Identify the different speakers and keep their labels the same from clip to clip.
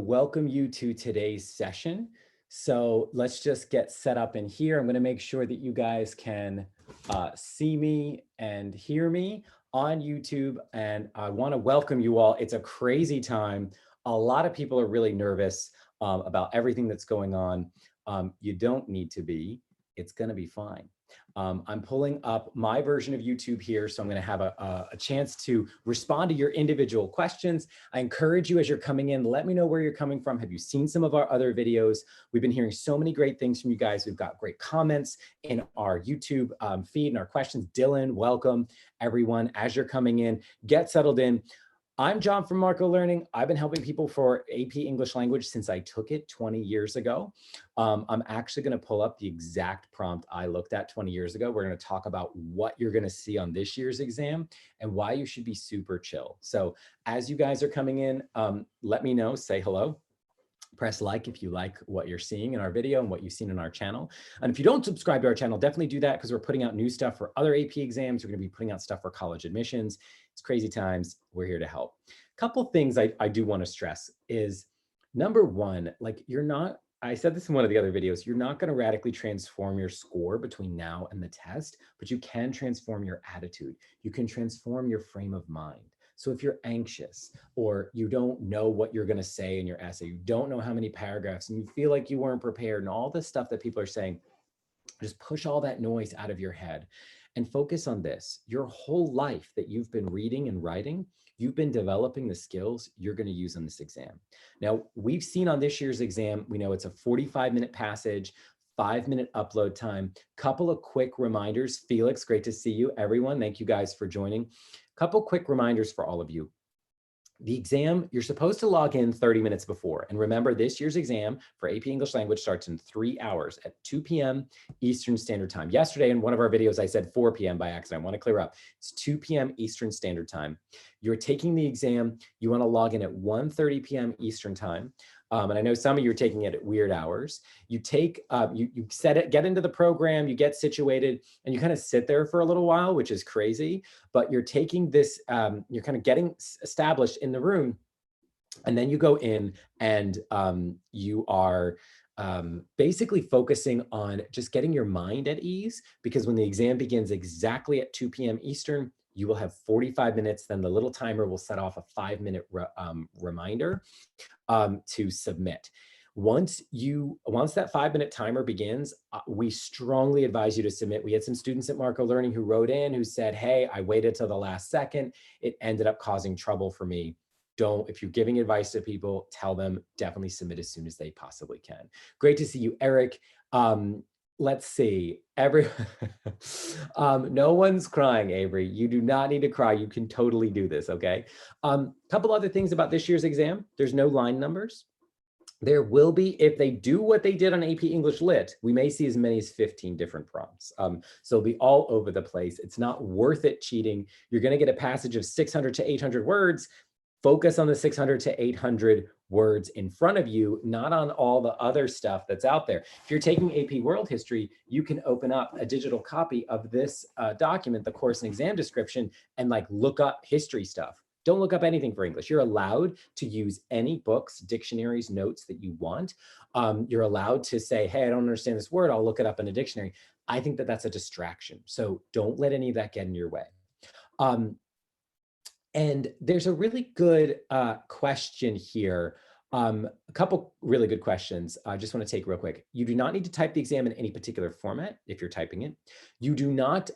Speaker 1: welcome you to today's session. So let's just get set up in here. I'm going to make sure that you guys can see me and hear me on YouTube. And I want to welcome you all. It's a crazy time. A lot of people are really nervous about everything that's going on. You don't need to be. It's going to be fine. I'm pulling up my version of YouTube here, so I'm going to have a chance to respond to your individual questions. I encourage you as you're coming in, let me know where you're coming from. Have you seen some of our other videos? We've been hearing so many great things from you guys. We've got great comments in our YouTube feed and our questions. Dylan, welcome everyone as you're coming in. Get settled in. I'm John from Marco Learning. I've been helping people for AP English language since I took it 20 years ago. I'm actually going to pull up the exact prompt I looked at 20 years ago. We're going to talk about what you're going to see on this year's exam and why you should be super chill. So as you guys are coming in, let me know, say hello. Press like if you like what you're seeing in our video and what you've seen in our channel. And if you don't subscribe to our channel, definitely do that because we're putting out new stuff for other AP exams. We're going to be putting out stuff for college admissions. It's crazy times. We're here to help. A couple things I do want to stress is number one, like I said this in one of the other videos, you're not going to radically transform your score between now and the test, but you can transform your attitude. You can transform your frame of mind. So if you're anxious or you don't know what you're going to say in your essay, you don't know how many paragraphs and you feel like you weren't prepared and all this stuff that people are saying, just push all that noise out of your head and focus on this. Your whole life that you've been reading and writing, you've been developing the skills you're going to use on this exam. Now, we've seen on this year's exam, we know it's a 45-minute passage, 5-minute upload time. Couple of quick reminders. Felix, great to see you. Everyone, thank you guys for joining. Couple quick reminders for all of you. The exam, you're supposed to log in 30 minutes before. And remember, this year's exam for AP English Language starts in 3 hours at 2 p.m. Eastern Standard Time. Yesterday in one of our videos, I said 4 p.m. by accident. I want to clear up. It's 2 p.m. Eastern Standard Time. You're taking the exam. You want to log in at 1:30 p.m. Eastern Time. And I know some of you are taking it at weird hours. You take, you set it, get into the program, you get situated, and you kind of sit there for a little while, which is crazy. But you're taking this, you're kind of getting established in the room, and then you go in and you are basically focusing on just getting your mind at ease, because when the exam begins exactly at 2 p.m. Eastern, you will have 45 minutes. Then the little timer will set off a 5-minute reminder to submit. Once that 5-minute timer begins, we strongly advise you to submit. We had some students at Marco Learning who wrote in who said, hey, I waited till the last second. It ended up causing trouble for me. If you're giving advice to people, tell them definitely submit as soon as they possibly can. Great to see you, Eric. Let's see, no one's crying, Avery. You do not need to cry. You can totally do this, okay? Couple other things about this year's exam. There's no line numbers. There will be, if they do what they did on AP English Lit, we may see as many as 15 different prompts. So it'll be all over the place. It's not worth it cheating. You're gonna get a passage of 600 to 800 words. Focus on the 600 to 800 words in front of you, not on all the other stuff that's out there. If you're taking AP World History, you can open up a digital copy of this document, the course and exam description, and like look up history stuff. Don't look up anything for English. You're allowed to use any books, dictionaries, notes that you want. You're allowed to say, hey, I don't understand this word. I'll look it up in a dictionary. I think that that's a distraction. So don't let any of that get in your way. And there's a really good question here. A couple really good questions. I just want to take real quick. You do not need to type the exam in any particular format if you're typing it. You do not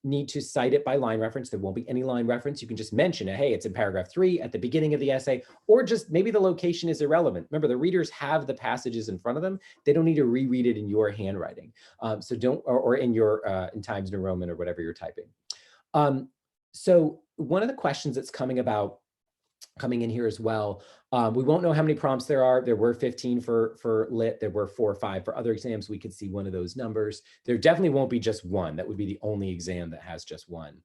Speaker 1: need to cite it by line reference. There won't be any line reference. You can just mention it. Hey, it's in paragraph 3 at the beginning of the essay, or just maybe the location is irrelevant. Remember, the readers have the passages in front of them. They don't need to reread it in your handwriting. So don't, or in your in Times New Roman or whatever you're typing. So one of the questions that's coming in here as well, we won't know how many prompts there are. There were 15 for Lit. There were 4 or 5 for other exams. We could see one of those numbers. There definitely won't be just one. That would be the only exam that has just one.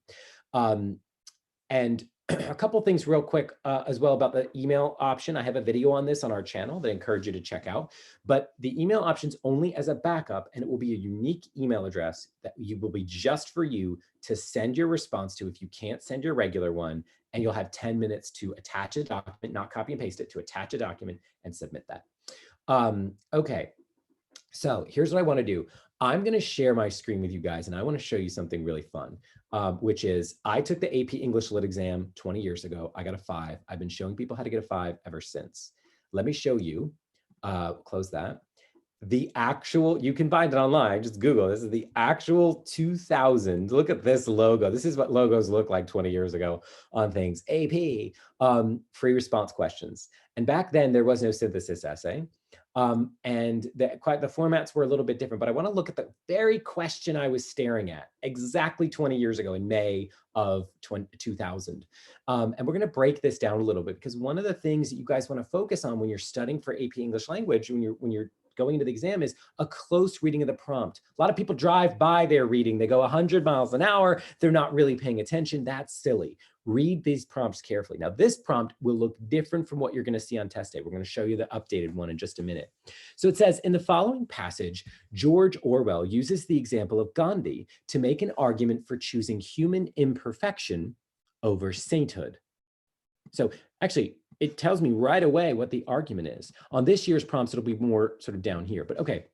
Speaker 1: And a couple things real quick as well about the email option. I have a video on this on our channel that I encourage you to check out. But the email option's only as a backup, and it will be a unique email address that will be just for you to send your response to if you can't send your regular one. And you'll have 10 minutes to attach a document, not copy and paste it, to attach a document and submit that. Okay, so here's what I want to do. I'm going to share my screen with you guys, and I want to show you something really fun, which is I took the AP English Lit exam 20 years ago. I got a 5. I've been showing people how to get a 5 ever since. Let me show you, close that. The actual, you can find it online, just Google. This is the actual 2000. Look at this logo. This is what logos look like 20 years ago on things. AP, free response questions. And back then there was no synthesis essay. And the formats were a little bit different, but I want to look at the very question I was staring at exactly 20 years ago in May of 2000. And we're going to break this down a little bit, because one of the things that you guys want to focus on when you're studying for AP English language, when you're going into the exam, is a close reading of the prompt. A lot of people drive by their reading. They go 100 miles an hour. They're not really paying attention. That's silly. Read these prompts carefully. Now, this prompt will look different from what you're going to see on test day. We're going to show you the updated one in just a minute. So it says, in the following passage, George Orwell uses the example of Gandhi to make an argument for choosing human imperfection over sainthood. So actually, it tells me right away what the argument is. On this year's prompts, it'll be more sort of down here, but okay.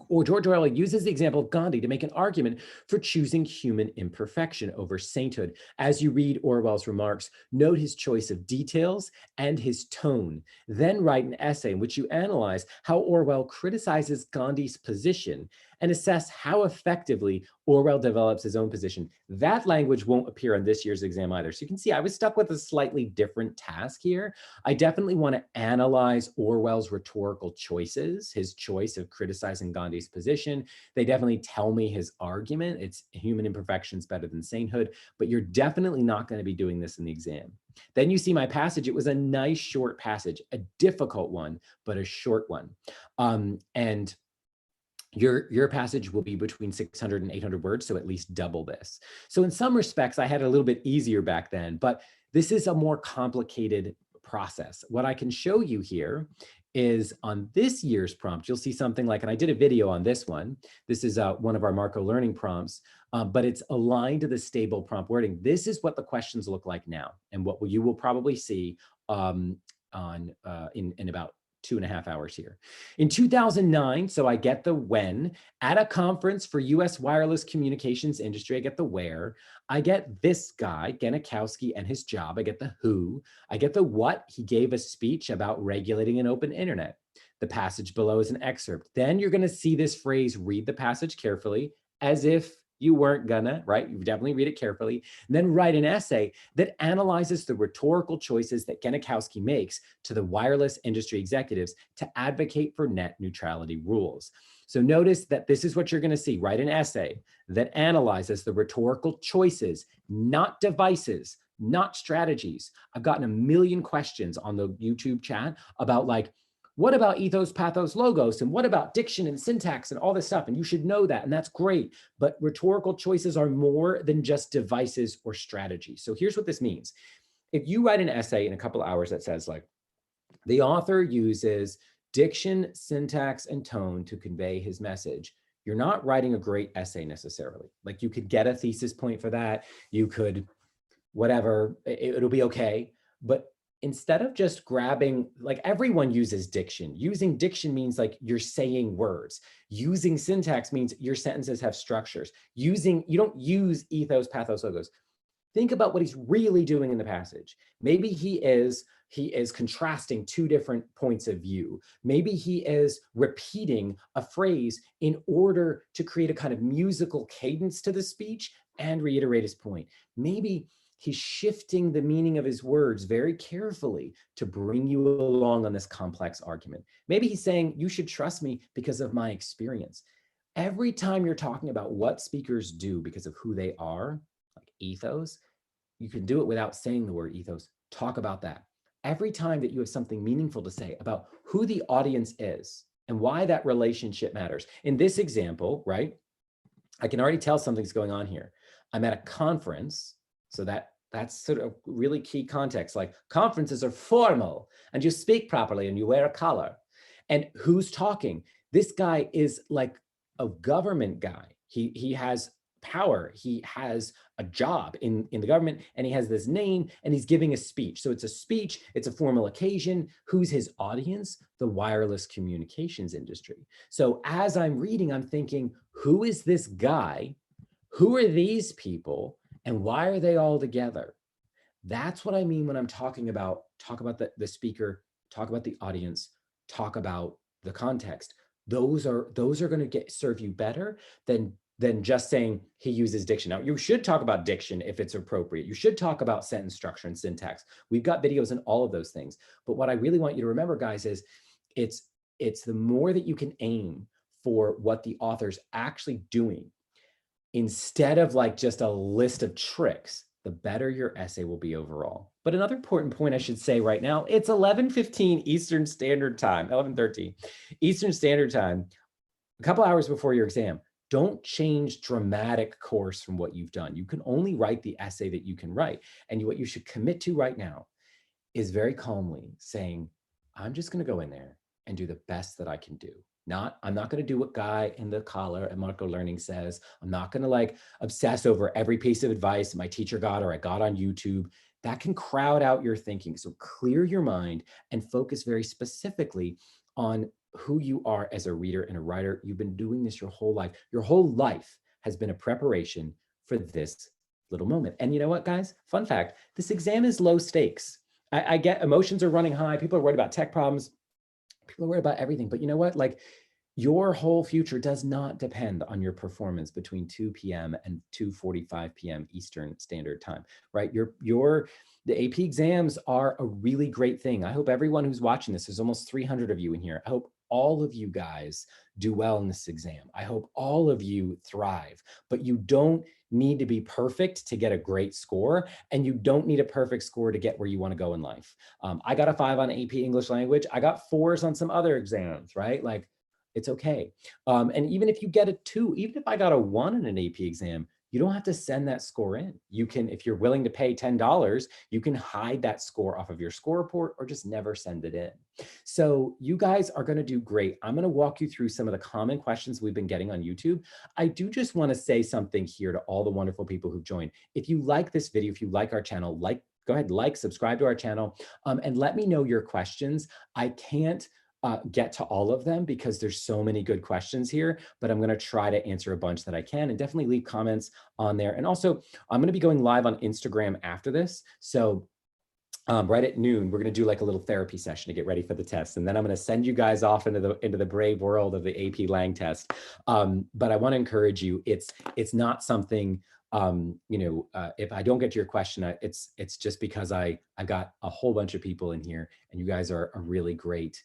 Speaker 1: Or George Orwell uses the example of Gandhi to make an argument for choosing human imperfection over sainthood. As you read Orwell's remarks, note his choice of details and his tone. Then write an essay in which you analyze how Orwell criticizes Gandhi's position and assess how effectively Orwell develops his own position. That language won't appear on this year's exam either. So you can see I was stuck with a slightly different task here. I definitely want to analyze Orwell's rhetorical choices, his choice of criticizing Gandhi's position. They definitely tell me his argument. It's human imperfection is better than sainthood, but you're definitely not going to be doing this in the exam. Then you see my passage. It was a nice short passage, a difficult one, but a short one. And your passage will be between 600 and 800 words, so at least double this. So in some respects, I had it a little bit easier back then, but this is a more complicated process. What I can show you here is on this year's prompt, you'll see something like, and I did a video on this one. This is one of our Marco learning prompts, but it's aligned to the stable prompt wording. This is what the questions look like now, and what you will probably see in about 2.5 hours here. In 2009, so I get the when, at a conference for US wireless communications industry, I get the where, I get this guy, Genikowski, and his job, I get the who, I get the what, he gave a speech about regulating an open internet. The passage below is an excerpt. Then you're gonna see this phrase, read the passage carefully, as if you weren't gonna, right? You definitely read it carefully. And then write an essay that analyzes the rhetorical choices that Genikowski makes to the wireless industry executives to advocate for net neutrality rules. So notice that this is what you're gonna see. Write an essay that analyzes the rhetorical choices, not devices, not strategies. I've gotten a million questions on the YouTube chat about like, what about ethos, pathos, logos? And what about diction and syntax and all this stuff? And you should know that, and that's great. But rhetorical choices are more than just devices or strategies. So here's what this means. If you write an essay in a couple of hours that says like, the author uses diction, syntax, and tone to convey his message, you're not writing a great essay necessarily. Like you could get a thesis point for that. You could, whatever, it'll be okay. But instead of just grabbing, like everyone uses diction. Using diction means like you're saying words. Using syntax means your sentences have structures. You don't use ethos, pathos, logos. Think about what he's really doing in the passage. Maybe he is contrasting two different points of view. Maybe he is repeating a phrase in order to create a kind of musical cadence to the speech and reiterate his point. Maybe he's shifting the meaning of his words very carefully to bring you along on this complex argument. Maybe he's saying, you should trust me because of my experience. Every time you're talking about what speakers do because of who they are, like ethos, you can do it without saying the word ethos. Talk about that. Every time that you have something meaningful to say about who the audience is and why that relationship matters. In this example, right, I can already tell something's going on here. I'm at a conference, so that That's sort of really key context. Like conferences are formal and you speak properly and you wear a collar. And who's talking? This guy is like a government guy. He has power. He has a job in the government and he has this name and he's giving a speech. So it's a speech, it's a formal occasion. Who's his audience? The wireless communications industry. So as I'm reading, I'm thinking, who is this guy? Who are these people? And why are they all together? That's what I mean when I'm talking about, talk about the speaker, talk about the audience, talk about the context. Those are going to serve you better than just saying he uses diction. Now, you should talk about diction if it's appropriate. You should talk about sentence structure and syntax. We've got videos on all of those things. But what I really want you to remember, guys, is it's the more that you can aim for what the author's actually doing, instead of like just a list of tricks, the better your essay will be overall. But another important point I should say right now, it's 11:15 Eastern Standard Time, 11:13 Eastern Standard Time, a couple hours before your exam. Don't change dramatic course from what you've done. You can only write the essay that you can write. And what you should commit to right now is very calmly saying, I'm just going to go in there and do the best that I can do. I'm not going to do what guy in the collar at Marco Learning says. I'm not going to like obsess over every piece of advice my teacher got or I got on YouTube. That can crowd out your thinking. So clear your mind and focus very specifically on who you are as a reader and a writer. You've been doing this your whole life. Your whole life has been a preparation for this little moment. And you know what, guys? Fun fact, this exam is low stakes. I get emotions are running high. People are worried about tech problems. People are worried about everything. But you know what? Like your whole future does not depend on your performance between 2 p.m. and 2:45 p.m. Eastern Standard Time, right? The AP exams are a really great thing. I hope everyone who's watching this, there's almost 300 of you in here. I hope all of you guys do well in this exam. I hope all of you thrive, but you don't need to be perfect to get a great score, and you don't need a perfect score to get where you want to go in life. I got a 5 on AP English language. I got 4s on some other exams, right? Like it's okay. And even if you get a 2, even if I got a 1 in an AP exam, you don't have to send that score in. You can, if you're willing to pay $10, you can hide that score off of your score report or just never send it in. So you guys are going to do great. I'm going to walk you through some of the common questions we've been getting on YouTube. I do just want to say something here to all the wonderful people who've joined. If you like this video, if you like our channel, go ahead, subscribe to our channel, and let me know your questions. I can't get to all of them because there's so many good questions here, but I'm going to try to answer a bunch that I can, and definitely leave comments on there. And also, I'm going to be going live on Instagram after this. So right at noon, we're going to do like a little therapy session to get ready for the test. And then I'm going to send you guys off into the brave world of the AP Lang test. But I want to encourage you, it's not something, if I don't get to your question, it's just because I've got a whole bunch of people in here and you guys are a really great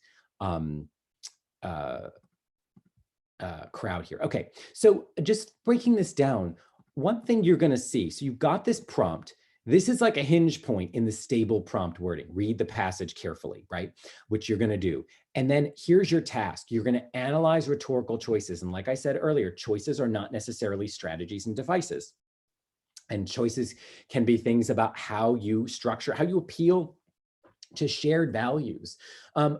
Speaker 1: crowd here. Okay, so just breaking this down, one thing you're going to see, so you've got this prompt. This is like a hinge point in the stable prompt wording. Read the passage carefully, right? Which you're going to do. And then here's your task. You're going to analyze rhetorical choices. And like I said earlier, choices are not necessarily strategies and devices. And choices can be things about how you structure, how you appeal to shared values.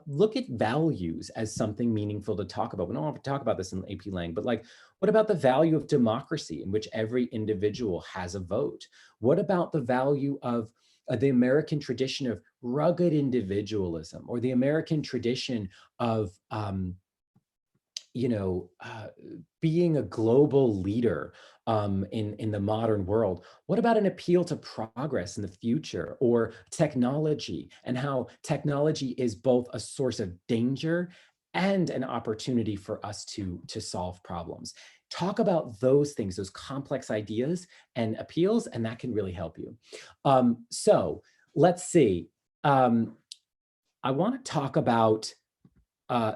Speaker 1: Look at values as something meaningful to talk about. We don't have to talk about this in AP Lang, but like, what about the value of democracy in which every individual has a vote? What about the value of the American tradition of rugged individualism, or the American tradition of being a global leader in the modern world? What about an appeal to progress in the future, or technology, and how technology is both a source of danger and an opportunity for us to solve problems? Talk about those things, those complex ideas and appeals, and that can really help you. So let's see. I want to talk about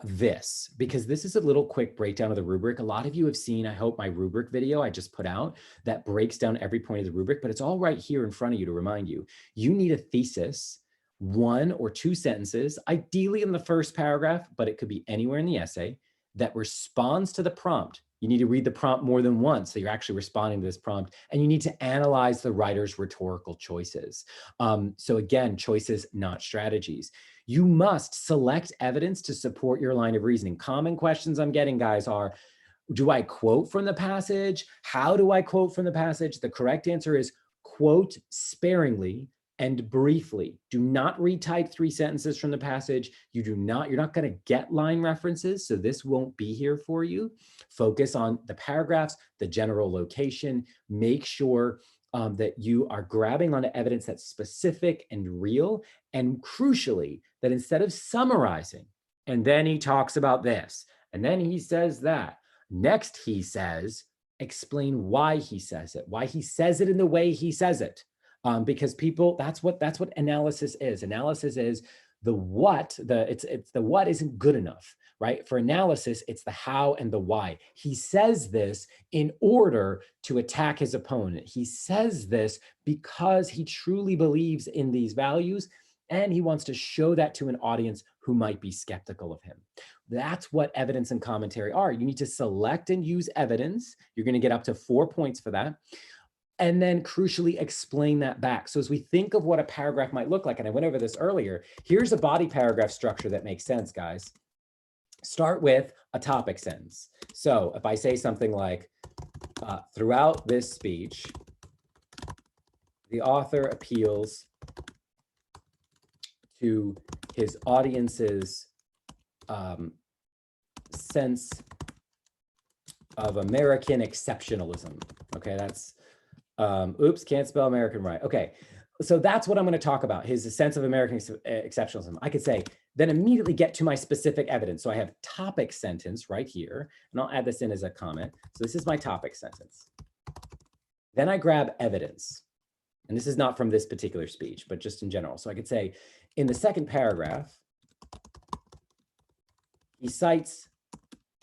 Speaker 1: this, because this is a little quick breakdown of the rubric. A lot of you have seen, I hope, my rubric video I just put out that breaks down every point of the rubric, but it's all right here in front of you to remind you. You need a thesis, 1 or 2 sentences, ideally in the first paragraph, but it could be anywhere in the essay. that responds to the prompt. You need to read the prompt more than once, so you're actually responding to this prompt, and you need to analyze the writer's rhetorical choices. So again, choices, not strategies. You must select evidence to support your line of reasoning. Common questions I'm getting, guys, are, do I quote from the passage? How do I quote from the passage? The correct answer is quote sparingly and briefly. Do not retype 3 sentences from the passage. You're not going to get line references, so this won't be here for you. Focus on the paragraphs, the general location. Make sure that you are grabbing onto evidence that's specific and real, and crucially, that instead of summarizing, and then he talks about this, and then he says that, next he says, explain why he says it in the way he says it. Because people, that's what analysis is. Analysis is the what, it's the what isn't good enough, right? For analysis, it's the how and the why. He says this in order to attack his opponent. He says this because he truly believes in these values, and he wants to show that to an audience who might be skeptical of him. That's what evidence and commentary are. You need to select and use evidence. You're going to get up to 4 points for that. And then crucially explain that back. So as we think of what a paragraph might look like, and I went over this earlier, here's a body paragraph structure that makes sense, guys. Start with a topic sentence. So if I say something like, throughout this speech, the author appeals to his audience's sense of American exceptionalism. Okay, that's, oops, can't spell American right. Okay, so that's what I'm going to talk about, his sense of American exceptionalism. I could say, then immediately get to my specific evidence. So I have topic sentence right here, and I'll add this in as a comment. So this is my topic sentence. Then I grab evidence. And this is not from this particular speech, but just in general. So I could say, in the second paragraph, he cites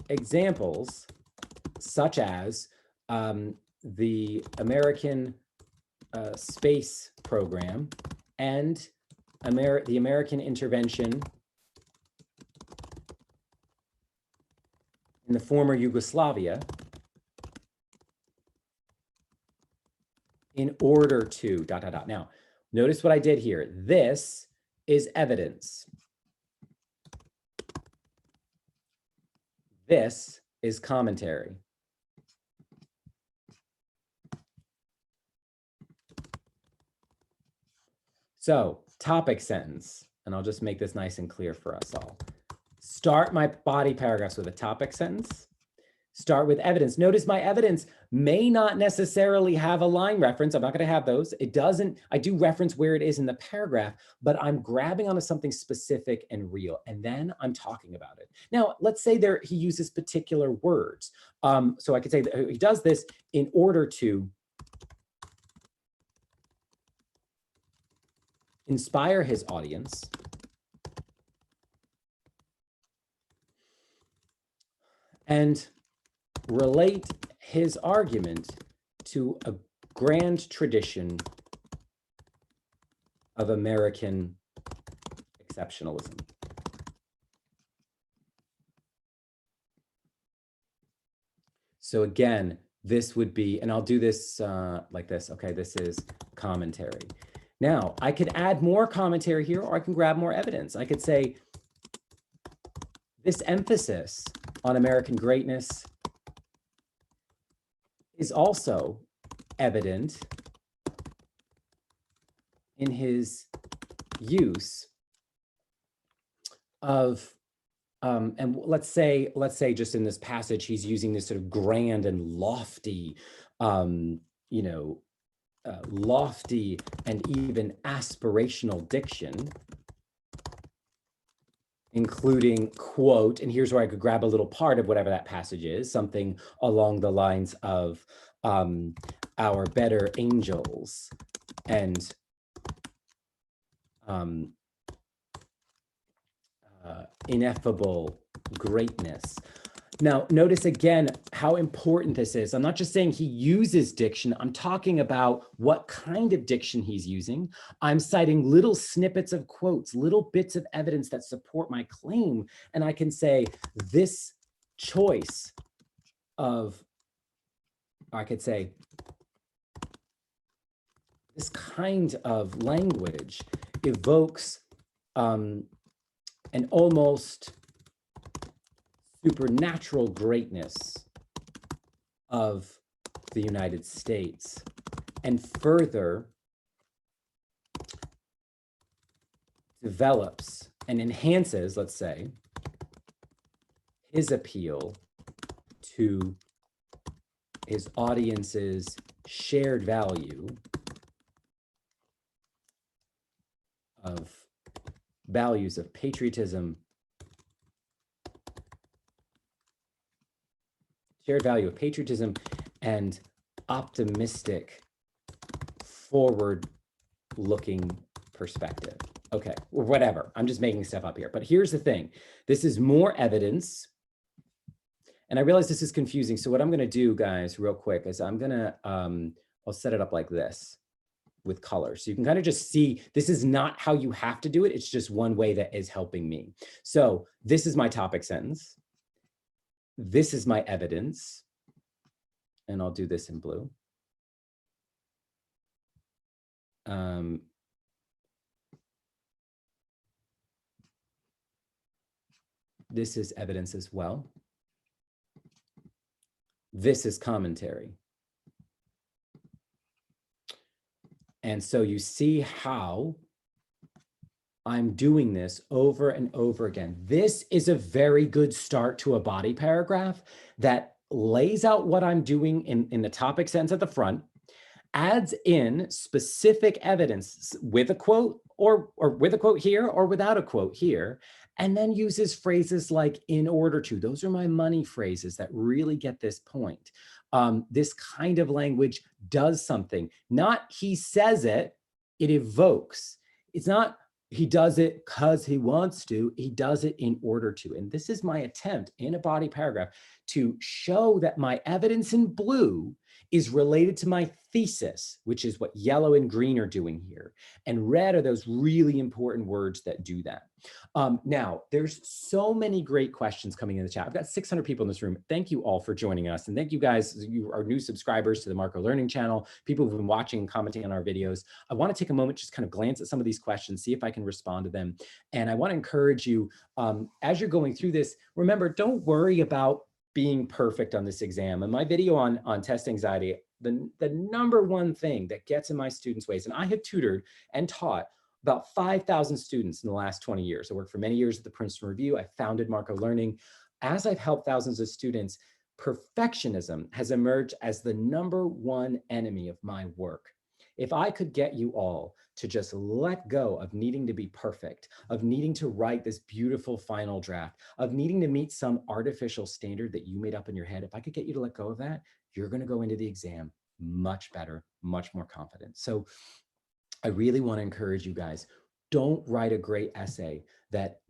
Speaker 1: examples such as the American space program and the American intervention in the former Yugoslavia in order to ... Now, notice what I did here. This is evidence. This is commentary. So, topic sentence, and I'll just make this nice and clear for us all. Start my body paragraphs with a topic sentence. Start with evidence. Notice my evidence may not necessarily have a line reference. I'm not going to have those. It doesn't. I do reference where it is in the paragraph, but I'm grabbing onto something specific and real, and then I'm talking about it. Now, let's say he uses particular words. So I could say that he does this in order to inspire his audience and relate his argument to a grand tradition of American exceptionalism. So again, this would be, and I'll do this like this. Okay, this is commentary. Now, I could add more commentary here, or I can grab more evidence. I could say, this emphasis on American greatness is also evident in his use of, and let's say just in this passage, he's using this sort of grand and lofty, lofty and even aspirational diction, including quote, and here's where I could grab a little part of whatever that passage is, something along the lines of our better angels and ineffable greatness. Now, notice again how important this is. I'm not just saying he uses diction. I'm talking about what kind of diction he's using. I'm citing little snippets of quotes, little bits of evidence that support my claim. And I can say this choice of, I could say, this kind of language evokes an almost supernatural greatness of the United States, and further develops and enhances, let's say, his appeal to his audience's shared value of values of patriotism, and optimistic, forward-looking perspective. Okay, or whatever. I'm just making stuff up here. But here's the thing. This is more evidence. And I realize this is confusing. So what I'm going to do, guys, real quick, is I'm going to, I'll set it up like this with colors. So you can kind of just see, this is not how you have to do it. It's just one way that is helping me. So this is my topic sentence. This is my evidence. And I'll do this in blue. This is evidence as well. This is commentary. And so you see how I'm doing this over and over again. This is a very good start to a body paragraph that lays out what I'm doing in the topic sentence at the front, adds in specific evidence with a quote or with a quote here or without a quote here, and then uses phrases like in order to. Those are my money phrases that really get this point. This kind of language does something. Not he says it, it evokes. It's not he does it because he wants to, he does it in order to. And this is my attempt in a body paragraph to show that my evidence in blue is related to my thesis, which is what yellow and green are doing here. And red are those really important words that do that. Now, there's so many great questions coming in the chat. I've got 600 people in this room. Thank you all for joining us. And thank you guys, you are new subscribers to the Marco Learning channel, people who've been watching and commenting on our videos. I want to take a moment, just kind of glance at some of these questions, see if I can respond to them. And I want to encourage you, as you're going through this, remember, don't worry about being perfect on this exam. And my video on test anxiety, the number one thing that gets in my students' ways, and I have tutored and taught about 5,000 students in the last 20 years. I worked for many years at the Princeton Review. I founded Marco Learning. As I've helped thousands of students, perfectionism has emerged as the number one enemy of my work. If I could get you all to just let go of needing to be perfect, of needing to write this beautiful final draft, of needing to meet some artificial standard that you made up in your head, if I could get you to let go of that, you're going to go into the exam much better, much more confident. So I really want to encourage you guys, don't write a great essay that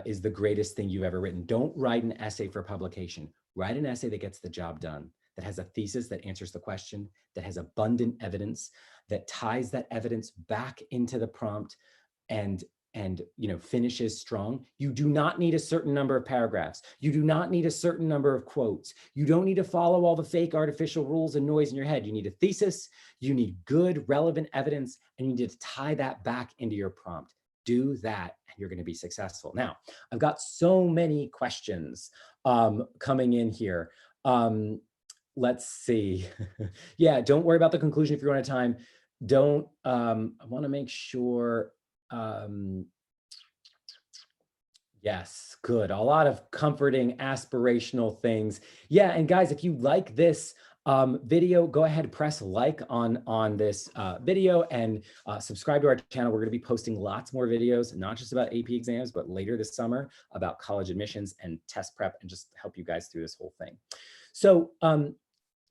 Speaker 1: is the greatest thing you've ever written. Don't write an essay for publication. Write an essay that gets the job done, that has a thesis that answers the question, that has abundant evidence, that ties that evidence back into the prompt and finishes strong. You do not need a certain number of paragraphs. You do not need a certain number of quotes. You don't need to follow all the fake artificial rules and noise in your head. You need a thesis, you need good relevant evidence, and you need to tie that back into your prompt. Do that and you're going to be successful. Now, I've got so many questions coming in here. Let's see. Yeah, don't worry about the conclusion if you're running out of time. Don't, I want to make sure. Yes, good. A lot of comforting, aspirational things. Yeah, and guys, if you like this video, go ahead, press like on this video and subscribe to our channel. We're going to be posting lots more videos, not just about AP exams, but later this summer about college admissions and test prep, and just help you guys through this whole thing. So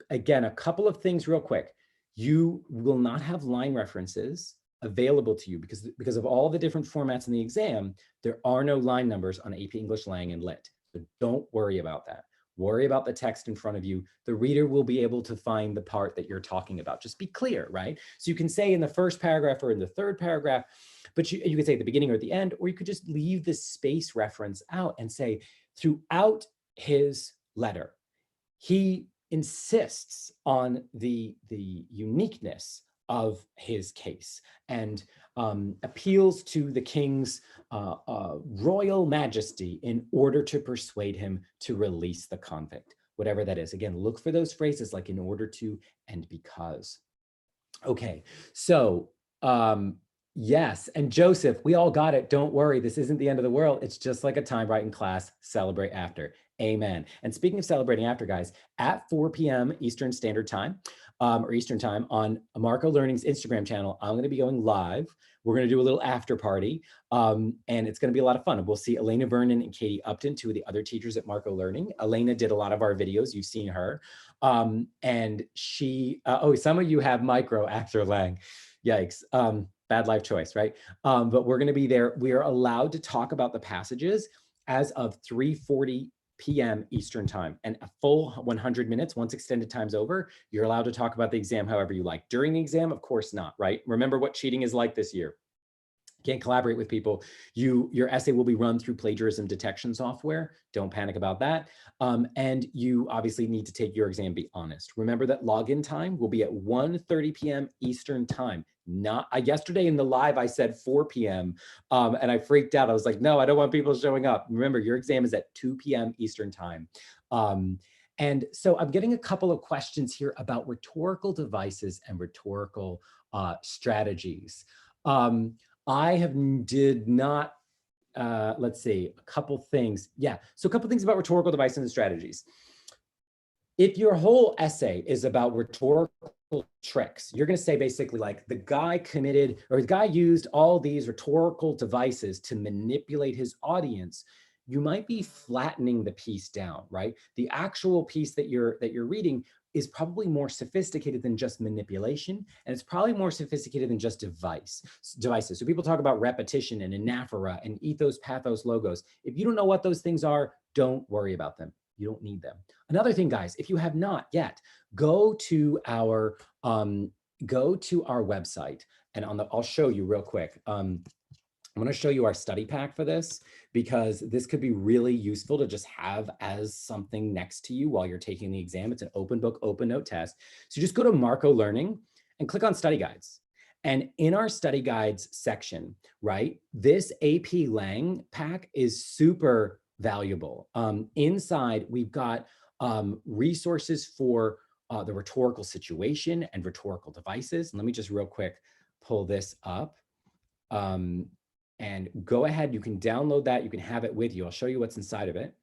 Speaker 1: again, a couple of things real quick. You will not have line references available to you because of all the different formats in the exam. There are no line numbers on AP English, Lang, and Lit. So don't worry about that. Worry about the text in front of you. The reader will be able to find the part that you're talking about. Just be clear, right? So you can say in the first paragraph or in the third paragraph, but you can say at the beginning or at the end, or you could just leave the space reference out and say, throughout his letter. He insists on the uniqueness of his case and appeals to the king's royal majesty in order to persuade him to release the convict, whatever that is. Again, look for those phrases like in order to and because. Okay, so yes, and Joseph, we all got it. Don't worry, this isn't the end of the world. It's just like a time right in class. Celebrate after. Amen. And speaking of celebrating after, guys, at 4 p.m. Eastern Standard Time, or Eastern Time on Marco Learning's Instagram channel, I'm going to be going live. We're going to do a little after party, and it's going to be a lot of fun. We'll see Elena Vernon and Katie Upton, two of the other teachers at Marco Learning. Elena did a lot of our videos. You've seen her. And she, oh, some of you have micro after Lang. Yikes. Bad life choice, right? But we're going to be there. We are allowed to talk about the passages as of 3:40 p.m. Eastern time, and a full 100 minutes. Once extended time's over, you're allowed to talk about the exam however you like. During the exam, of course not, right? Remember what cheating is like this year. Can't collaborate with people. Your essay will be run through plagiarism detection software. Don't panic about that. And you obviously need to take your exam, be honest. Remember that login time will be at 1:30 p.m. Eastern time. Yesterday in the live, I said 4 p.m. And I freaked out. I was like, no, I don't want people showing up. Remember, your exam is at 2 p.m. Eastern time. And so I'm getting a couple of questions here about rhetorical devices and rhetorical strategies. Did not, let's see, a couple things. Yeah, so a couple things about rhetorical devices and strategies. If your whole essay is about rhetorical tricks, you're going to say basically like the guy used all these rhetorical devices to manipulate his audience, you might be flattening the piece down, right? The actual piece that you're reading is probably more sophisticated than just manipulation, and it's probably more sophisticated than just devices. So people talk about repetition and anaphora and ethos, pathos, logos. If you don't know what those things are, don't worry about them. You don't need them. Another thing, guys, if you have not yet, go to our website, and I'll show you real quick. I'm going to show you our study pack for this, because this could be really useful to just have as something next to you while you're taking the exam. It's an open book, open note test. So just go to Marco Learning and click on study guides. And in our study guides section, right, this AP Lang pack is super valuable. Inside, we've got resources for the rhetorical situation and rhetorical devices. And let me just real quick pull this up. And go ahead, you can download that, you can have it with you. I'll show you what's inside of it.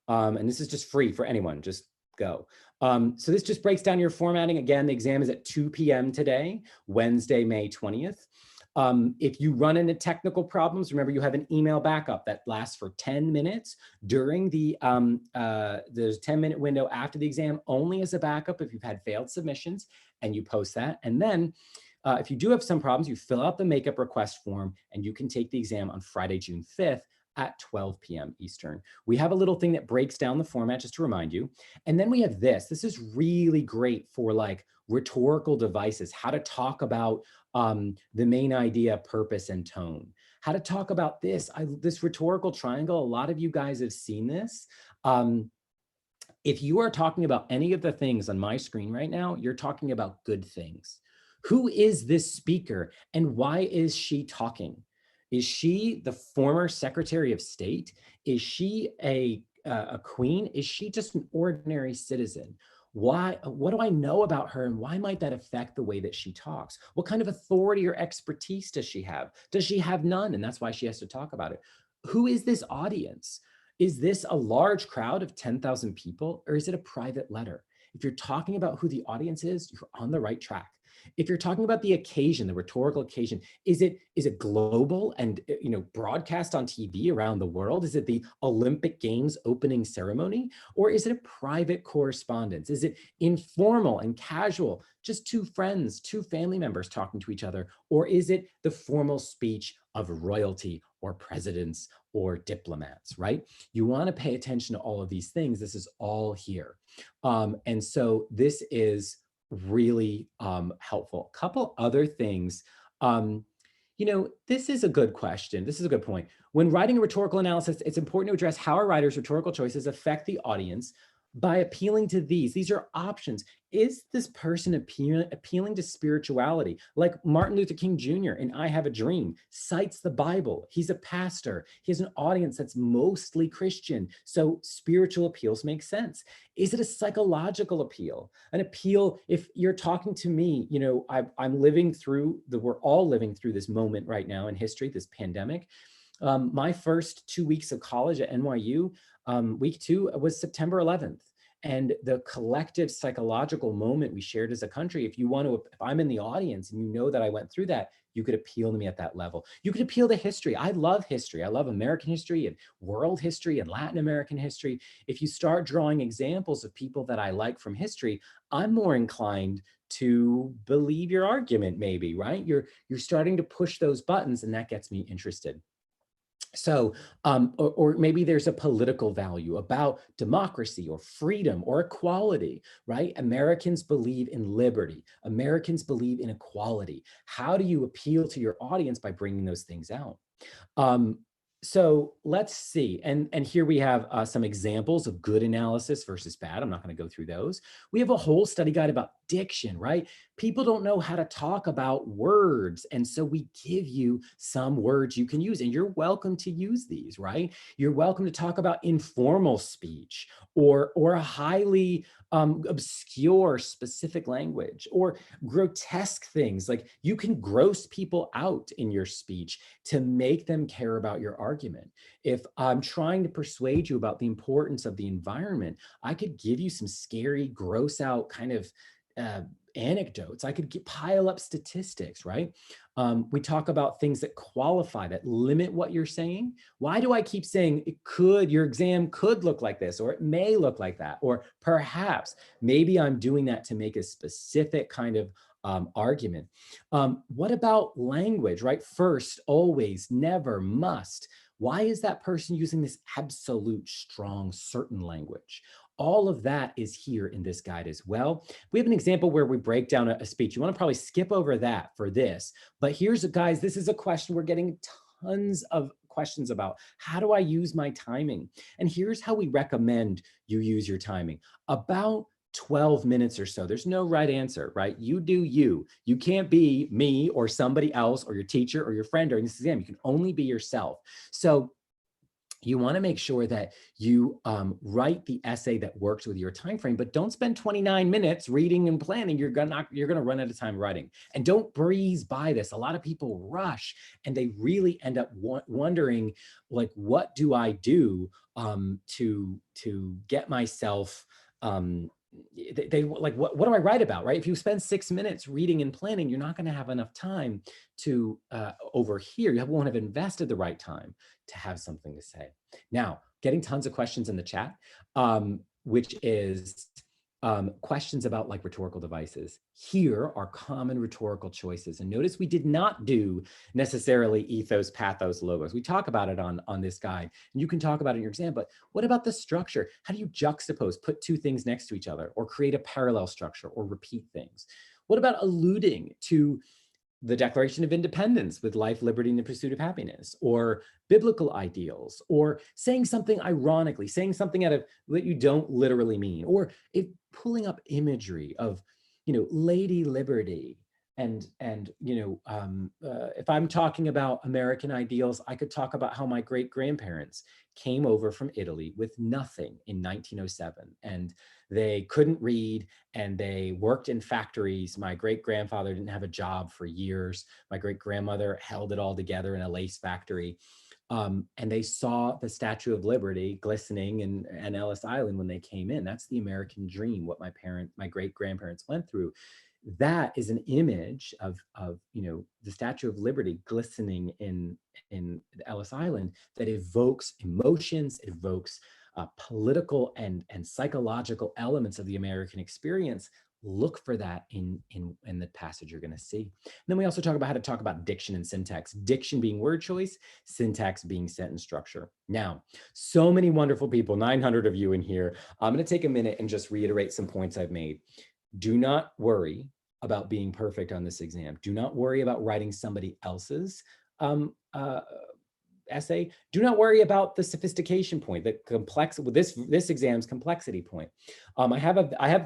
Speaker 1: And this is just free for anyone, just go. So this just breaks down your formatting. Again, the exam is at 2 p.m. today, Wednesday, May 20th. If you run into technical problems, remember you have an email backup that lasts for 10 minutes during the 10-minute window after the exam, only as a backup if you've had failed submissions, and you post that. And then if you do have some problems, you fill out the makeup request form, and you can take the exam on Friday, June 5th at 12 p.m. Eastern. We have a little thing that breaks down the format, just to remind you. And then we have this. This is really great for like rhetorical devices, how to talk about the main idea, purpose, and tone. How to talk about this rhetorical triangle. A lot of you guys have seen this. If you are talking about any of the things on my screen right now, you're talking about good things. Who is this speaker and why is she talking? Is she the former Secretary of State? Is she a queen? Is she just an ordinary citizen? What do I know about her, and why might that affect the way that she talks? What kind of authority or expertise does she have? Does she have none? And that's why she has to talk about it. Who is this audience? Is this a large crowd of 10,000 people, or is it a private letter? If you're talking about who the audience is, you're on the right track. If you're talking about the occasion, the rhetorical occasion, is it global and broadcast on TV around the world? Is it the Olympic Games opening ceremony? Or is it a private correspondence? Is it informal and casual, just two friends, two family members talking to each other? Or is it the formal speech of royalty or presidents or diplomats, right? You want to pay attention to all of these things. This is all here. And so this is really helpful. A couple other things. This is a good question. This is a good point. When writing a rhetorical analysis, it's important to address how a writer's rhetorical choices affect the audience by appealing to these. These are options. Is this person appealing to spirituality? Like Martin Luther King Jr. in I Have a Dream cites the Bible. He's a pastor. He has an audience that's mostly Christian. So spiritual appeals make sense. Is it a psychological appeal? An appeal, if you're talking to me, I'm living through we're all living through this moment right now in history, this pandemic. My first 2 weeks of college at NYU, week 2 was September 11th. And the collective psychological moment we shared as a country, if I'm in the audience and you know that I went through that, you could appeal to me at that level. You could appeal to history. I love history. I love American history and world history and Latin American history. If you start drawing examples of people that I like from history, I'm more inclined to believe your argument, maybe, right? You're starting to push those buttons, and that gets me interested. So, or maybe there's a political value about democracy or freedom or equality, right? Americans believe in liberty. Americans believe in equality. How do you appeal to your audience by bringing those things out? So let's see. And here we have some examples of good analysis versus bad. I'm not going to go through those. We have a whole study guide about diction, right? People don't know how to talk about words. And so we give you some words you can use, and you're welcome to use these, right? You're welcome to talk about informal speech or a highly obscure specific language or grotesque things. Like you can gross people out in your speech to make them care about your argument. If I'm trying to persuade you about the importance of the environment, I could give you some scary, gross out kind of anecdotes. I could pile up statistics, right? We talk about things that qualify, that limit what you're saying. Why do I keep saying your exam could look like this, or it may look like that, or perhaps maybe I'm doing that to make a specific kind of argument. What about language, right? First, always, never, must. Why is that person using this absolute, strong, certain language? All of that is here in this guide as well. We have an example where we break down a speech. You want to probably skip over that for this, but guys, this is a question we're getting tons of questions about. How do I use my timing? And here's how we recommend you use your timing. About 12 minutes or so. There's no right answer, right? You do you. You can't be me or somebody else or your teacher or your friend during this exam. You can only be yourself. So you want to make sure that you write the essay that works with your time frame, but don't spend 29 minutes reading and planning. You're gonna run out of time writing. And don't breeze by this. A lot of people rush, and they really end up wondering, like, what do I do to get myself? They like, what do I write about, right? If you spend 6 minutes reading and planning, you're not going to have enough time to overhear. You won't have invested the right time to have something to say. Now, getting tons of questions in the chat, which is questions about like rhetorical devices. Here are common rhetorical choices. And notice we did not do necessarily ethos, pathos, logos. We talk about it on this guide, and you can talk about it in your exam, but what about the structure? How do you juxtapose, put two things next to each other, or create a parallel structure, or repeat things? What about alluding to the Declaration of Independence with life, liberty, and the pursuit of happiness, or biblical ideals, or saying something ironically, saying something out of that you don't literally mean, or pulling up imagery of, Lady Liberty. And if I'm talking about American ideals, I could talk about how my great-grandparents came over from Italy with nothing in 1907, and they couldn't read, and they worked in factories. My great-grandfather didn't have a job for years. My great-grandmother held it all together in a lace factory. And they saw the Statue of Liberty glistening in Ellis Island when they came in. That's the American dream, what my great-grandparents went through. That is an image of the Statue of Liberty glistening in Ellis Island that evokes emotions, it evokes political and psychological elements of the American experience. Look for that in the passage you're going to see. And then we also talk about how to talk about diction and syntax. Diction being word choice, syntax being sentence structure. Now, so many wonderful people, 900 of you in here. I'm going to take a minute and just reiterate some points I've made. Do not worry about being perfect on this exam. Do not worry about writing somebody else's um, uh, essay. Do not worry about the sophistication point, the complex, this exam's complexity point. I have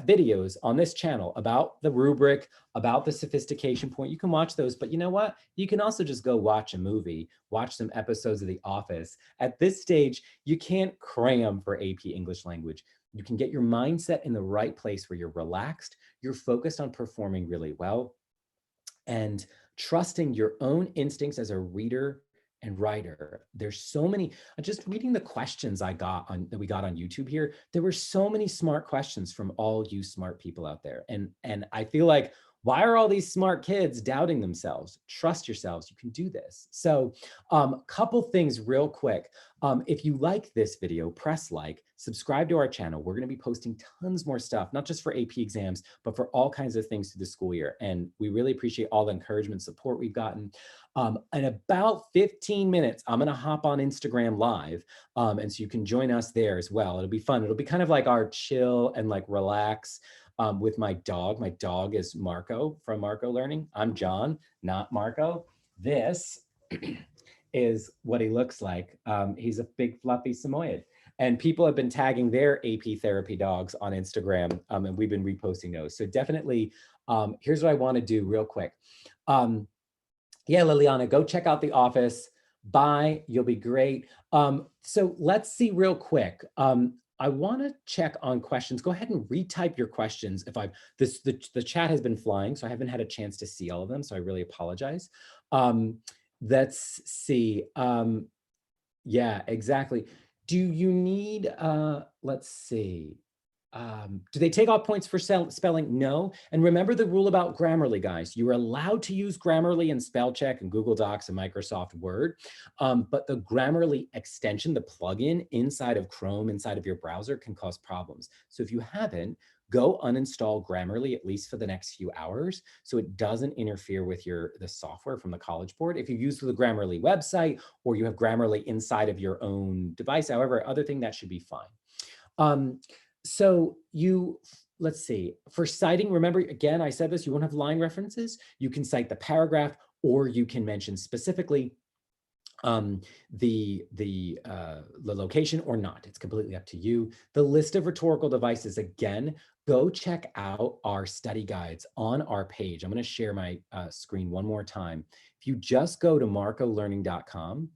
Speaker 1: videos on this channel about the rubric, about the sophistication point. You can watch those, but you know what? You can also just go watch a movie, watch some episodes of The Office. At this stage, you can't cram for AP English language. You can get your mindset in the right place where you're relaxed, you're focused on performing really well, and trusting your own instincts as a reader and writer. There's so many, just reading the questions that we got on YouTube here, there were so many smart questions from all you smart people out there. And I feel like, why are all these smart kids doubting themselves? Trust yourselves, you can do this. So couple things real quick. If you like this video, press like, subscribe to our channel. We're gonna be posting tons more stuff, not just for AP exams, but for all kinds of things through the school year. And we really appreciate all the encouragement, support we've gotten. In about 15 minutes, I'm gonna hop on Instagram Live. And so you can join us there as well. It'll be fun. It'll be kind of like our chill and like relax with my dog. My dog is Marco from Marco Learning. I'm John, not Marco. This is what he looks like. He's a big fluffy Samoyed. And people have been tagging their AP therapy dogs on Instagram, and we've been reposting those. So definitely, here's what I want to do real quick. Yeah, Liliana, go check out The Office. Bye, you'll be great. So let's see real quick. I want to check on questions. Go ahead and retype your questions. If the chat has been flying, so I haven't had a chance to see all of them, so I really apologize. Let's see. Yeah, exactly. Do you need, let's see. Do they take off points for spelling? No. And remember the rule about Grammarly, guys. You are allowed to use Grammarly and spell check and Google Docs and Microsoft Word, but the Grammarly extension, the plugin inside of Chrome, inside of your browser, can cause problems. So if you haven't, go uninstall Grammarly, at least for the next few hours, so it doesn't interfere with the software from the College Board. If you use the Grammarly website or you have Grammarly inside of your own device, however, other thing, that should be fine. So let's see, for citing, remember, again, I said this, you won't have line references. You can cite the paragraph, or you can mention specifically the location or not. It's completely up to you. The list of rhetorical devices, again, go check out our study guides on our page. I'm going to share my screen one more time. If you just go to marcolearning.com,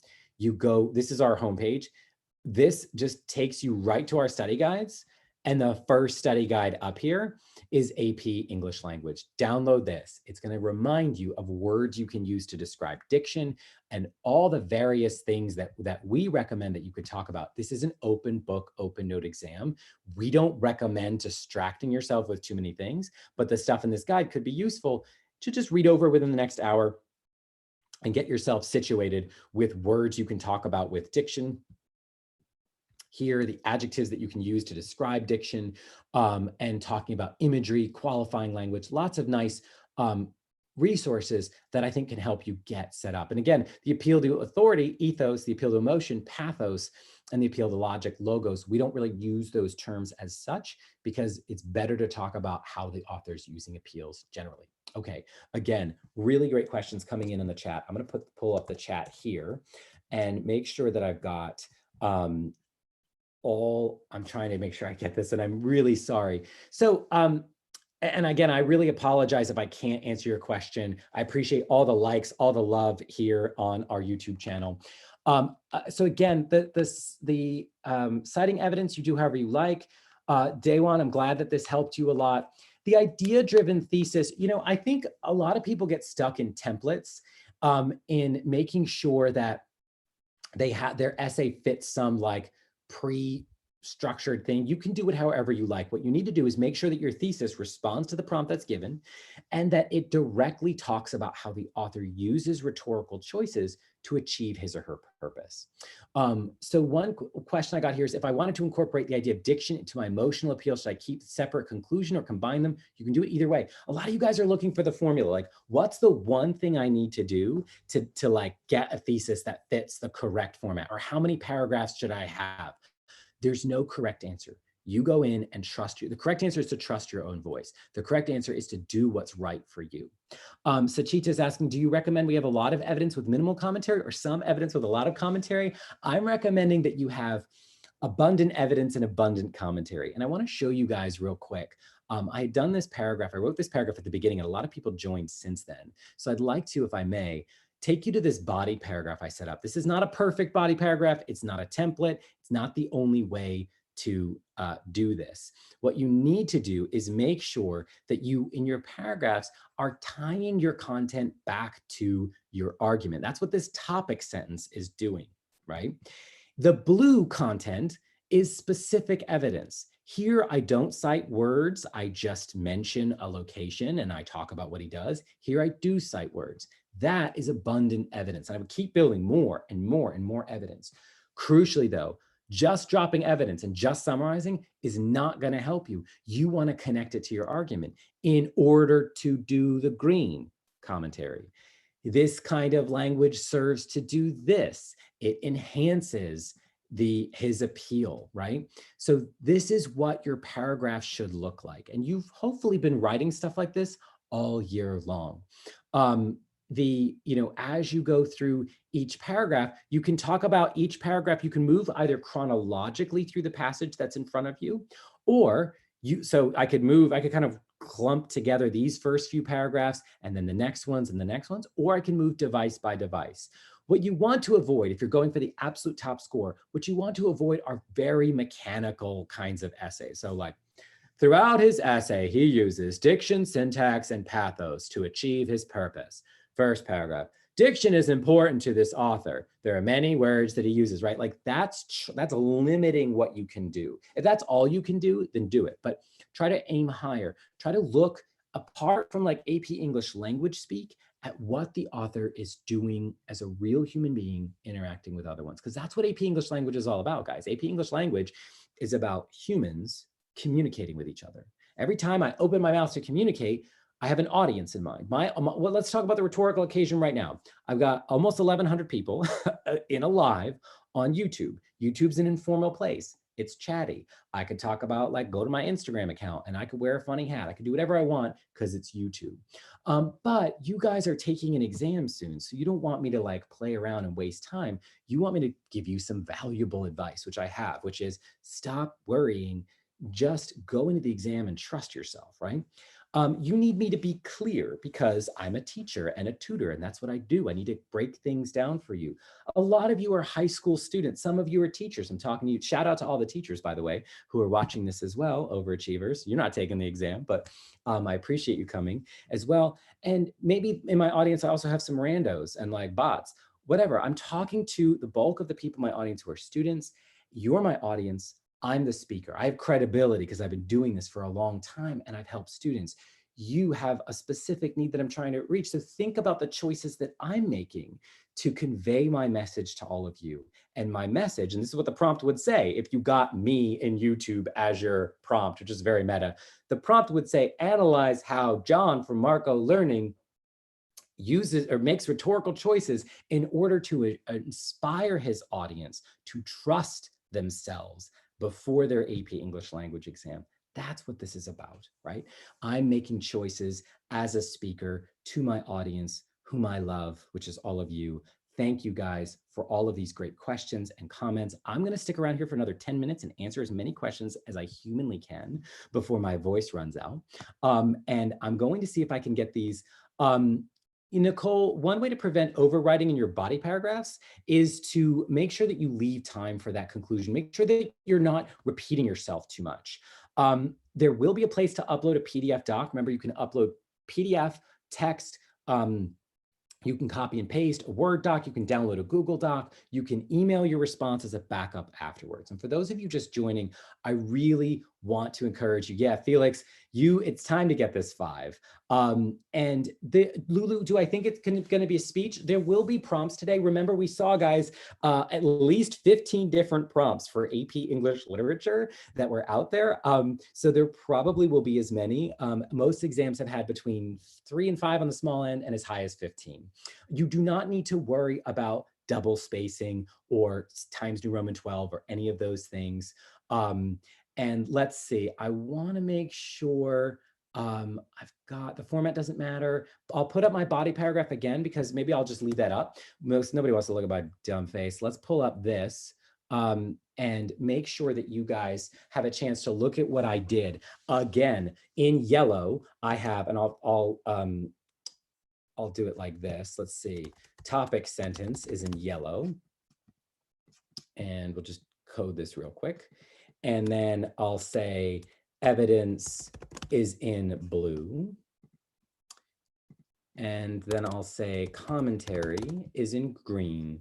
Speaker 1: this is our homepage. This just takes you right to our study guides. And the first study guide up here is AP English Language. Download this. It's going to remind you of words you can use to describe diction and all the various things that we recommend that you could talk about. This is an open book, open note exam. We don't recommend distracting yourself with too many things, but the stuff in this guide could be useful to just read over within the next hour and get yourself situated with words you can talk about with diction. Here, the adjectives that you can use to describe diction, and talking about imagery, qualifying language, lots of nice resources that I think can help you get set up. And again, the appeal to authority, ethos, the appeal to emotion, pathos, and the appeal to logic, logos, we don't really use those terms as such because it's better to talk about how the author's using appeals generally. Okay, again, really great questions coming in the chat. I'm going to pull up the chat here and make sure that I've got I'm trying to make sure I get this, and I'm really sorry. So, and again, I really apologize if I can't answer your question. I appreciate all the likes, all the love here on our YouTube channel. So again, the citing evidence, you do however you like. Day one, I'm glad that this helped you a lot. The idea-driven thesis, I think a lot of people get stuck in templates in making sure that their essay fits some like pre-structured thing. You can do it however you like. What you need to do is make sure that your thesis responds to the prompt that's given and that it directly talks about how the author uses rhetorical choices to achieve his or her purpose. So one question I got here is, if I wanted to incorporate the idea of diction into my emotional appeal, should I keep separate conclusion or combine them? You can do it either way. A lot of you guys are looking for the formula, like what's the one thing I need to do to like get a thesis that fits the correct format, or how many paragraphs should I have? There's no correct answer. You go in and trust you. The correct answer is to trust your own voice. The correct answer is to do what's right for you. Sachita is asking, do you recommend we have a lot of evidence with minimal commentary or some evidence with a lot of commentary? I'm recommending that you have abundant evidence and abundant commentary. And I want to show you guys real quick. I had done this paragraph. I wrote this paragraph at the beginning, and a lot of people joined since then. So I'd like to, if I may, take you to this body paragraph I set up. This is not a perfect body paragraph. It's not a template. It's not the only way to do this. What you need to do is make sure that you, in your paragraphs, are tying your content back to your argument. That's what this topic sentence is doing, right? The blue content is specific evidence. Here, I don't cite words. I just mention a location and I talk about what he does. Here, I do cite words. That is abundant evidence. And I would keep building more and more and more evidence. Crucially, though, just dropping evidence and just summarizing is not going to help you. You want to connect it to your argument in order to do the green commentary. This kind of language serves to do this. It enhances his appeal, right? So this is what your paragraph should look like. And you've hopefully been writing stuff like this all year long. As you go through each paragraph, you can talk about each paragraph. You can move either chronologically through the passage that's in front of you, or I could kind of clump together these first few paragraphs and then the next ones and the next ones, or I can move device by device. What you want to avoid, if you're going for the absolute top score, what you want to avoid are very mechanical kinds of essays. So like, throughout his essay, he uses diction, syntax, and pathos to achieve his purpose. First paragraph, diction is important to this author. There are many words that he uses, right? Like that's limiting what you can do. If that's all you can do, then do it. But try to aim higher. Try to look apart from like AP English language speak at what the author is doing as a real human being interacting with other ones. Because that's what AP English language is all about, guys. AP English language is about humans communicating with each other. Every time I open my mouth to communicate, I have an audience in mind. Well, let's talk about the rhetorical occasion right now. I've got almost 1,100 people in a live on YouTube. YouTube's an informal place. It's chatty. I could talk about like, go to my Instagram account and I could wear a funny hat. I could do whatever I want because it's YouTube. But you guys are taking an exam soon. So you don't want me to like play around and waste time. You want me to give you some valuable advice, which I have, which is stop worrying. Just go into the exam and trust yourself, right? You need me to be clear because I'm a teacher and a tutor, and that's what I do. I need to break things down for you. A lot of you are high school students. Some of you are teachers. I'm talking to you. Shout out to all the teachers, by the way, who are watching this as well, overachievers. You're not taking the exam, but I appreciate you coming as well. And maybe in my audience, I also have some randos and like bots, whatever. I'm talking to the bulk of the people in my audience who are students. You're my audience. I'm the speaker. I have credibility because I've been doing this for a long time and I've helped students. You have a specific need that I'm trying to reach. So think about the choices that I'm making to convey my message to all of you. And my message, and this is what the prompt would say, if you got me in YouTube as your prompt, which is very meta, the prompt would say, analyze how John from Marco Learning uses or makes rhetorical choices in order to inspire his audience to trust themselves before their AP English language exam. That's what this is about, right? I'm making choices as a speaker to my audience, whom I love, which is all of you. Thank you guys for all of these great questions and comments. I'm going to stick around here for another 10 minutes and answer as many questions as I humanly can before my voice runs out. And I'm going to see if I can get these. Nicole, one way to prevent overwriting in your body paragraphs is to make sure that you leave time for that conclusion. Make sure that you're not repeating yourself too much. There will be a place to upload a PDF doc. Remember, you can upload PDF, text, you can copy and paste a Word doc, you can download a Google Doc, you can email your response as a backup afterwards. And for those of you just joining, I really want to encourage you. Yeah, Felix, it's time to get this 5. And Lulu, do I think it's going to be a speech? There will be prompts today. Remember, we saw, guys, at least 15 different prompts for AP English literature that were out there. So there probably will be as many. Most exams have had between 3 and 5 on the small end and as high as 15. You do not need to worry about double spacing or Times New Roman 12 or any of those things. And let's see, I want to make sure I've got the format doesn't matter. I'll put up my body paragraph again because maybe I'll just leave that up. Nobody wants to look at my dumb face. Let's pull up this and make sure that you guys have a chance to look at what I did. Again, in yellow, I have, and I'll do it like this. Let's see. Topic sentence is in yellow. And we'll just code this real quick. And then I'll say evidence is in blue. And then I'll say commentary is in green.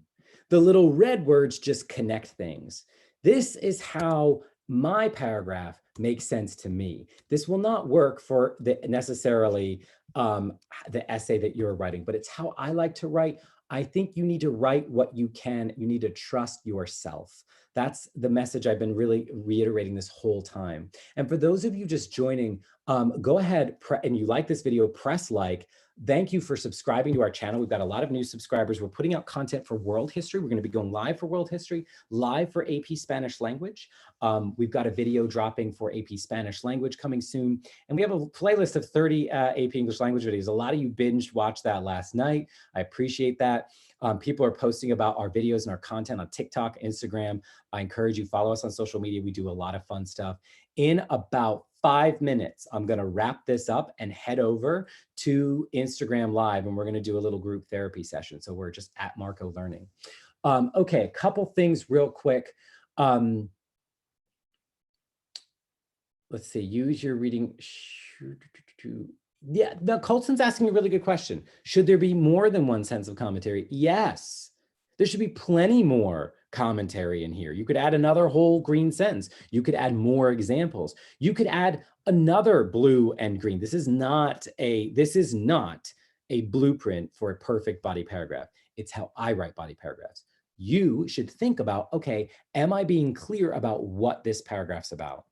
Speaker 1: The little red words just connect things. This is how my paragraph makes sense to me. This will not work for necessarily the essay that you're writing, but it's how I like to write. I think you need to write what you can. You need to trust yourself. That's the message I've been really reiterating this whole time. And for those of you just joining, go ahead and you like this video, press like. Thank you for subscribing to our channel. We've got a lot of new subscribers. We're putting out content for world history. We're going to be going live for world history, live for AP Spanish language. We've got a video dropping for AP Spanish language coming soon. And we have a playlist of 30 AP English language videos. A lot of you binged watched that last night. I appreciate that. People are posting about our videos and our content on TikTok, Instagram. I encourage you, follow us on social media. We do a lot of fun stuff. In about 5 minutes, I'm going to wrap this up and head over to Instagram Live, and we're going to do a little group therapy session. So we're just at Marco Learning. Okay, a couple things real quick. Let's see, use your reading. Yeah, Colson's asking a really good question. Should there be more than one sense of commentary? Yes, there should be plenty more commentary in here. You could add another whole green sentence. You could add more examples. You could add another blue and green. This is not a blueprint for a perfect body paragraph. It's how I write body paragraphs. You should think about, okay, am I being clear about what this paragraph's about?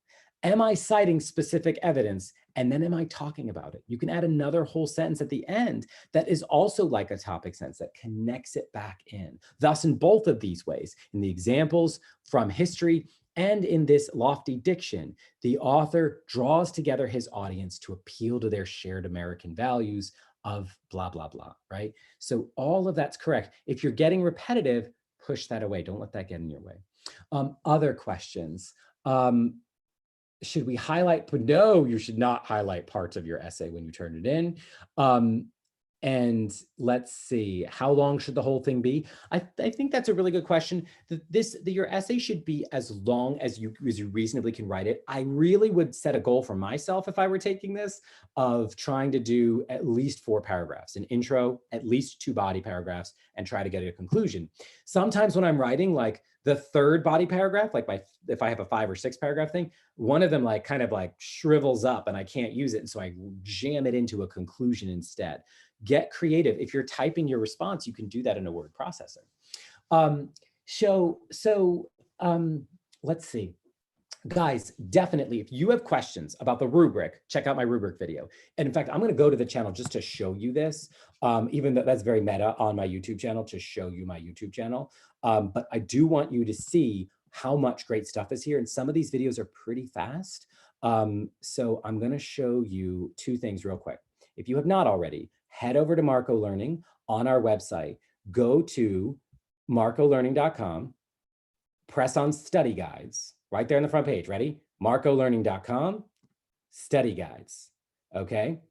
Speaker 1: Am I citing specific evidence? And then am I talking about it? You can add another whole sentence at the end that is also like a topic sentence that connects it back in. Thus, in both of these ways, in the examples from history and in this lofty diction, the author draws together his audience to appeal to their shared American values of blah, blah, blah, right? So all of that's correct. If you're getting repetitive, push that away. Don't let that get in your way. Other questions. Should we highlight? No, you should not highlight parts of your essay when you turn it in. And let's see, how long should the whole thing be? I think that's a really good question. Your essay should be as long as you reasonably can write it. I really would set a goal for myself if I were taking this of trying to do at least 4 paragraphs, an intro, at least 2 body paragraphs, and try to get a conclusion. Sometimes when I'm writing like the 3rd body paragraph, like if I have a 5 or 6 paragraph thing, one of them kind of shrivels up and I can't use it. And so I jam it into a conclusion instead. Get creative. If you're typing your response, you can do that in a word processor. Let's see. Guys, definitely, if you have questions about the rubric, check out my rubric video. And in fact, I'm going to go to the channel just to show you this, even though that's very meta on my YouTube channel, to show you my YouTube channel. But I do want you to see how much great stuff is here. And some of these videos are pretty fast. So I'm going to show you 2 things real quick. If you have not already, head over to Marco Learning on our website. Go to marcolearning.com, press on study guides. Right there on the front page, ready? marcolearning.com, study guides, okay?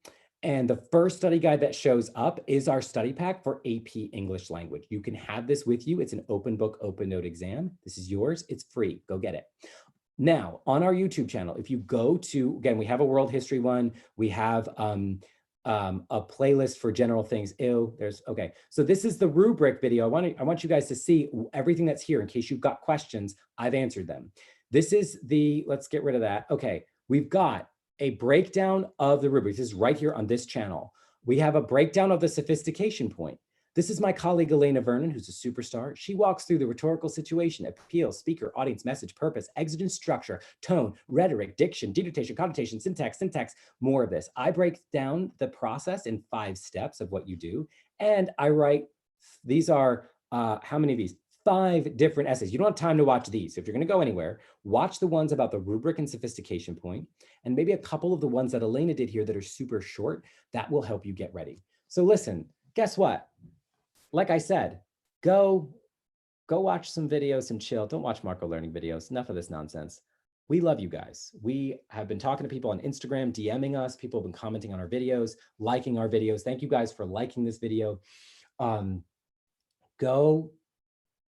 Speaker 1: And the first study guide that shows up is our study pack for AP English language. You can have this with you. It's an open book, open note exam. This is yours, it's free, go get it. Now, on our YouTube channel, if you go to, again, we have a world history one, we have a playlist for general things. Okay. So this is the rubric video. I want you guys to see everything that's here in case you've got questions, I've answered them. This is let's get rid of that. Okay, we've got a breakdown of the rubric. This is right here on this channel. We have a breakdown of the sophistication point. This is my colleague, Elena Vernon, who's a superstar. She walks through the rhetorical situation, appeal, speaker, audience, message, purpose, exigent structure, tone, rhetoric, diction, denotation, connotation, syntax, more of this. I break down the process in 5 steps of what you do. And I write, these are, how many of these? 5 different essays. You don't have time to watch these. If you're going to go anywhere, watch the ones about the rubric and sophistication point, and maybe a couple of the ones that Elena did here that are super short. That will help you get ready. So listen, guess what? Like I said, go watch some videos and chill. Don't watch Marco learning videos. Enough of this nonsense. We love you guys. We have been talking to people on Instagram, DMing us. People have been commenting on our videos, liking our videos. Thank you guys for liking this video. Go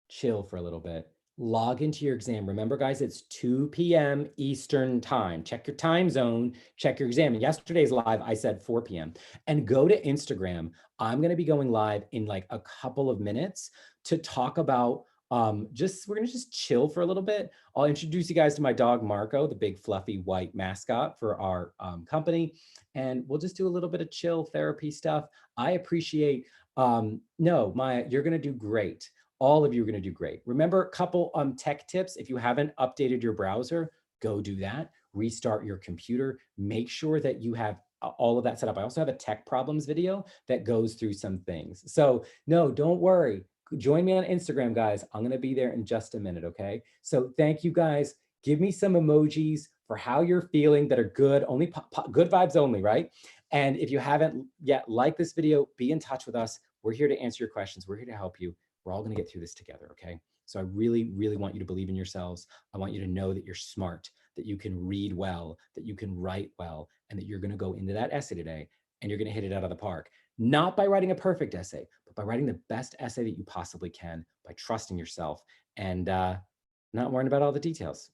Speaker 1: chill for a little bit. Log into your exam. Remember, guys, it's 2 p.m. Eastern time. Check your time zone, check your exam. And yesterday's live, I said 4 p.m. And go to Instagram. I'm going to be going live in like a couple of minutes to talk about we're going to just chill for a little bit. I'll introduce you guys to my dog, Marco, the big fluffy white mascot for our company. And we'll just do a little bit of chill therapy stuff. I appreciate, no, Maya, you're going to do great. All of you are going to do great. Remember, a couple tech tips. If you haven't updated your browser, go do that. Restart your computer. Make sure that you have all of that set up. I also have a tech problems video that goes through some things. So no, don't worry. Join me on Instagram, guys. I'm going to be there in just a minute, okay? So thank you, guys. Give me some emojis for how you're feeling that are good, only good vibes only, right? And if you haven't yet liked this video, be in touch with us. We're here to answer your questions. We're here to help you. We're all going to get through this together, okay? So I really, really want you to believe in yourselves. I want you to know that you're smart, that you can read well, that you can write well, and that you're going to go into that essay today and you're going to hit it out of the park. Not by writing a perfect essay, but by writing the best essay that you possibly can, by trusting yourself and not worrying about all the details.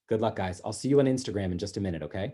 Speaker 1: Good luck, guys. I'll see you on Instagram in just a minute, okay?